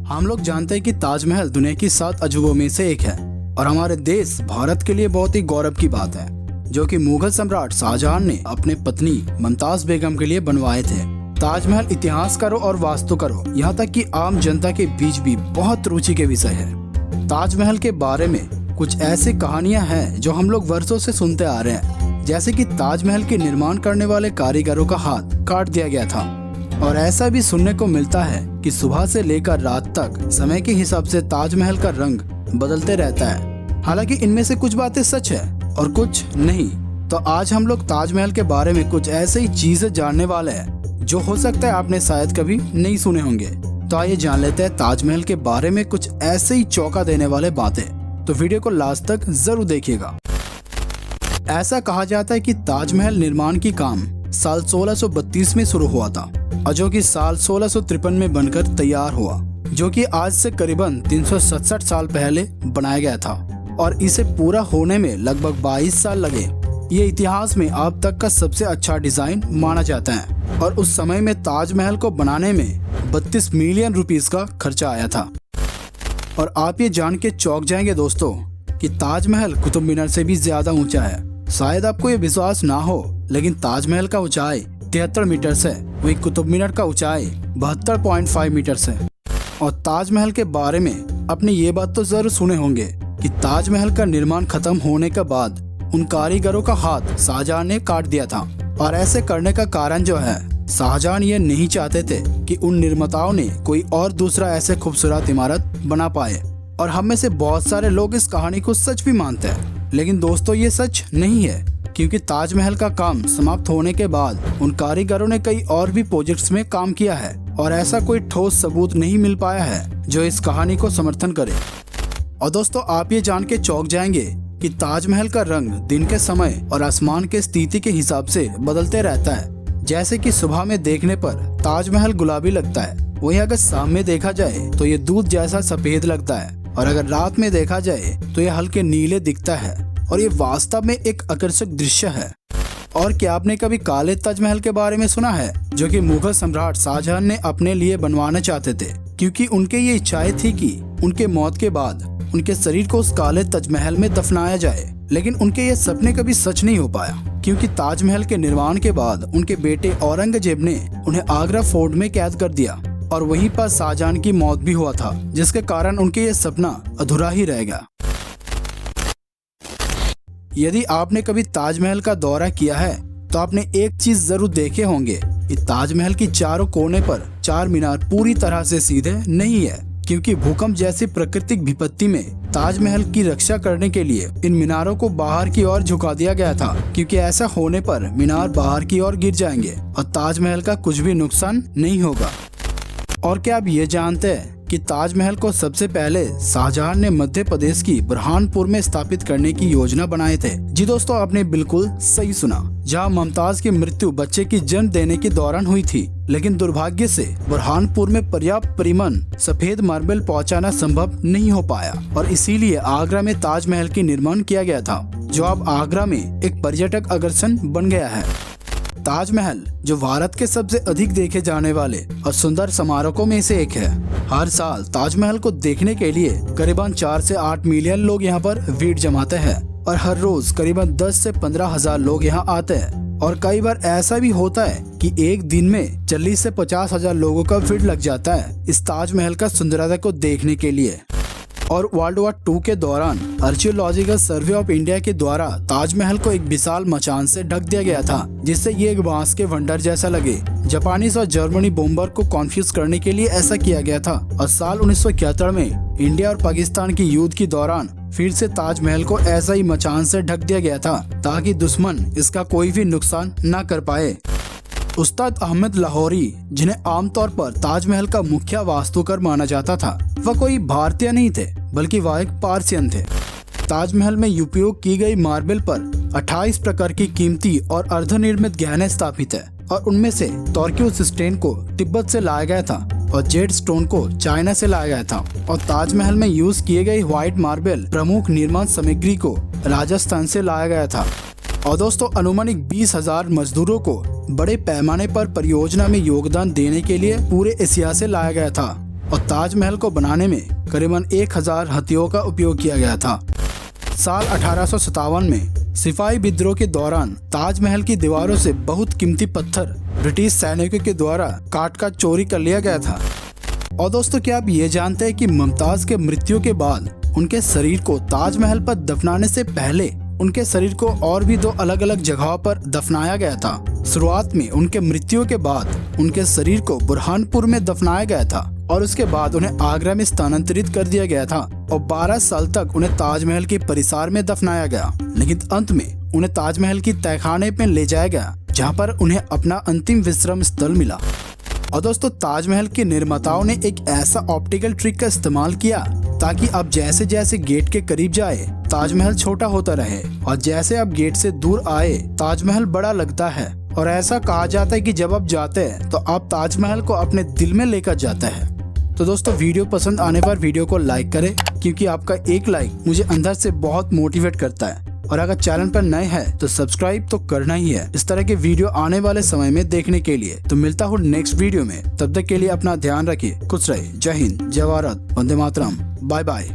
हम लोग जानते हैं कि ताजमहल दुनिया की 7 अजूबों में से एक है और हमारे देश भारत के लिए बहुत ही गौरव की बात है, जो कि मुगल सम्राट शाहजहां ने अपने पत्नी मुमताज बेगम के लिए बनवाए थे। ताजमहल इतिहासकारों और वास्तुकारों यहाँ तक कि आम जनता के बीच भी बहुत रुचि के विषय है। ताजमहल के बारे में कुछ ऐसी कहानियां हैं जो हम लोग वर्षों से सुनते आ रहे हैं, जैसे कि ताजमहल के निर्माण करने वाले कारीगरों का हाथ काट दिया गया था। और ऐसा भी सुनने को मिलता है कि सुबह से लेकर रात तक समय के हिसाब से ताजमहल का रंग बदलते रहता है। हालांकि इनमें से कुछ बातें सच है और कुछ नहीं। तो आज हम लोग ताजमहल के बारे में कुछ ऐसे ही चीजें जानने वाले हैं जो हो सकता है आपने शायद कभी नहीं सुने होंगे। तो आइए जान लेते हैं ताजमहल के बारे में कुछ ऐसे ही चौंका देने वाले बातें। तो वीडियो को लास्ट तक जरूर देखिएगा। ऐसा कहा जाता है कि ताजमहल निर्माण की काम साल 1632 में शुरू हुआ था और जो कि साल 1653 में बनकर तैयार हुआ, जो कि आज से करीबन 367 साल पहले बनाया गया था और इसे पूरा होने में लगभग 22 साल लगे। ये इतिहास में अब तक का सबसे अच्छा डिजाइन माना जाता है और उस समय में ताजमहल को बनाने में 32 मिलियन रुपीस का खर्चा आया था। और आप ये जान के चौंक जाएंगे दोस्तों कि ताजमहल कुतुब मीनार से भी ज्यादा ऊंचा है। शायद आपको ये विश्वास ना हो, लेकिन ताजमहल का ऊंचाई 73 मीटर है, वही कुतुब मीनार का ऊंचाई 72.5 मीटर है। और ताजमहल के बारे में आपने ये बात तो जरूर सुने होंगे कि ताजमहल का निर्माण खत्म होने के बाद उन कारीगरों का हाथ शाहजहां ने काट दिया था। और ऐसे करने का कारण जो है, शाहजहां ये नहीं चाहते थे कि उन निर्माताओं ने कोई और दूसरा ऐसे खूबसूरत इमारत बना पाए। और हम में से बहुत सारे लोग इस कहानी को सच भी मानते हैं, लेकिन दोस्तों ये सच नहीं है, क्योंकि ताजमहल का काम समाप्त होने के बाद उन कारीगरों ने कई और भी प्रोजेक्ट्स में काम किया है और ऐसा कोई ठोस सबूत नहीं मिल पाया है जो इस कहानी को समर्थन करे। और दोस्तों आप ये जान के चौंक जाएंगे कि ताजमहल का रंग दिन के समय और आसमान के स्थिति के हिसाब से बदलते रहता है। जैसे कि सुबह में देखने पर ताजमहल गुलाबी लगता है, वहीं अगर शाम में देखा जाए तो ये दूध जैसा सफेद लगता है और अगर रात में देखा जाए तो ये हल्के नीले दिखता है। और ये वास्तव में एक आकर्षक दृश्य है। और क्या आपने कभी काले ताजमहल के बारे में सुना है, जो कि मुगल सम्राट शाहजहां ने अपने लिए बनवाना चाहते थे, क्योंकि उनके ये इच्छाएं थी कि उनके मौत के बाद उनके शरीर को उस काले ताजमहल में दफनाया जाए। लेकिन उनके ये सपने कभी सच नहीं हो पाया, क्योंकि ताजमहल के निर्माण के बाद उनके बेटे औरंगजेब ने उन्हें आगरा फोर्ट में कैद कर दिया और वहीं पर शाहजहां की मौत भी हुआ था, जिसके कारण उनके ये सपना अधूरा ही रह गया। यदि आपने कभी ताजमहल का दौरा किया है तो आपने एक चीज जरूर देखे होंगे कि ताजमहल की चारों कोने पर 4 मीनार पूरी तरह से सीधे नहीं है, क्योंकि भूकंप जैसी प्राकृतिक विपत्ति में ताजमहल की रक्षा करने के लिए इन मीनारों को बाहर की ओर झुका दिया गया था, क्योंकि ऐसा होने पर मीनार बाहर की ओर गिर जाएंगे और ताजमहल का कुछ भी नुकसान नहीं होगा। और क्या आप ये जानते हैं कि ताजमहल को सबसे पहले शाहजहां ने मध्य प्रदेश की बुरहानपुर में स्थापित करने की योजना बनाए थे। जी दोस्तों आपने बिल्कुल सही सुना, जहां मुमताज की मृत्यु बच्चे की जन्म देने के दौरान हुई थी। लेकिन दुर्भाग्य से बुरहानपुर में पर्याप्त परिमाण सफेद मार्बल पहुंचाना संभव नहीं हो पाया और इसीलिए आगरा में ताजमहल की निर्माण किया गया था, जो अब आगरा में एक पर्यटक आकर्षण बन गया है। ताजमहल जो भारत के सबसे अधिक देखे जाने वाले और सुंदर स्मारकों में से एक है। हर साल ताजमहल को देखने के लिए करीबन 4 से 8 मिलियन लोग यहाँ पर भीड़ जमाते हैं और हर रोज करीबन 10 से 15 हजार लोग यहाँ आते हैं। और कई बार ऐसा भी होता है कि एक दिन में 40 से 50 हजार लोगों का भीड़ लग जाता है इस ताजमहल का सुंदरता को देखने के लिए। और वर्ल्ड वॉर 2 के दौरान आर्कियोलॉजिकल सर्वे ऑफ इंडिया के द्वारा ताजमहल को एक विशाल मचान से ढक दिया गया था, जिससे ये एक बांस के भंडार जैसा लगे। जापानीज और जर्मनी बॉम्बर को कॉन्फ्यूज करने के लिए ऐसा किया गया था। और साल 1971 में इंडिया और पाकिस्तान की युद्ध के दौरान फिर से ताजमहल को ऐसा ही मचान से ढक दिया गया था, ताकि दुश्मन इसका कोई भी नुकसान न कर पाए। उस्ताद अहमद लाहौरी, जिन्हें आमतौर पर ताजमहल का मुख्य वास्तुकार माना जाता था, वह कोई भारतीय नहीं थे, बल्कि वह एक पार्सियन थे। ताजमहल में उपयोग की गई मार्बल पर 28 प्रकार की कीमती और अर्धनिर्मित गहने स्थापित है और उनमें से टर्क्यूस स्टोन को तिब्बत से लाया गया था और जेड स्टोन को चाइना से लाया गया था। और ताजमहल में यूज किए गए व्हाइट मार्बल प्रमुख निर्माण सामग्री को राजस्थान से लाया गया था। और दोस्तों अनुमानित 20,000 मजदूरों को बड़े पैमाने पर परियोजना में योगदान देने के लिए पूरे एशिया से लाया गया था। और ताजमहल को बनाने में करीबन 1000 हथियों का उपयोग किया गया था। साल 1857 में सिपाही विद्रोह के दौरान ताजमहल की दीवारों से बहुत कीमती पत्थर ब्रिटिश सैनिकों के द्वारा काट चोरी कर लिया गया था। और दोस्तों, क्या आप ये जानते हैं कि मुमताज के मृत्यु के बाद उनके शरीर को ताजमहल पर दफनाने से पहले उनके शरीर को और भी 2 अलग अलग जगहों पर दफनाया गया था। शुरुआत में उनके मृत्यु के बाद उनके शरीर को बुरहानपुर में दफनाया गया था और उसके बाद उन्हें आगरा में स्थानांतरित कर दिया गया था और 12 साल तक उन्हें ताजमहल के परिसर में दफनाया गया। लेकिन अंत में उन्हें ताजमहल की तहखाने में ले जाया गया, जहाँ पर उन्हें अपना अंतिम विश्राम स्थल मिला। और दोस्तों, ताजमहल के निर्माताओं ने एक ऐसा ऑप्टिकल ट्रिक का इस्तेमाल किया ताकि अब जैसे जैसे गेट के करीब जाए ताजमहल छोटा होता रहे और जैसे आप गेट से दूर आए ताजमहल बड़ा लगता है। और ऐसा कहा जाता है कि जब आप जाते हैं तो आप ताजमहल को अपने दिल में लेकर जाते हैं। तो दोस्तों, वीडियो पसंद आने पर वीडियो को लाइक करें, क्योंकि आपका एक लाइक मुझे अंदर से बहुत मोटिवेट करता है। और अगर चैनल पर नए हैं तो सब्सक्राइब तो करना ही है इस तरह के वीडियो आने वाले समय में देखने के लिए। तो मिलता हूँ नेक्स्ट वीडियो में, तब तक के लिए अपना ध्यान रखिए, खुश रहिए। जय हिंद, जय भारत, वंदे मातरम, बाय बाय।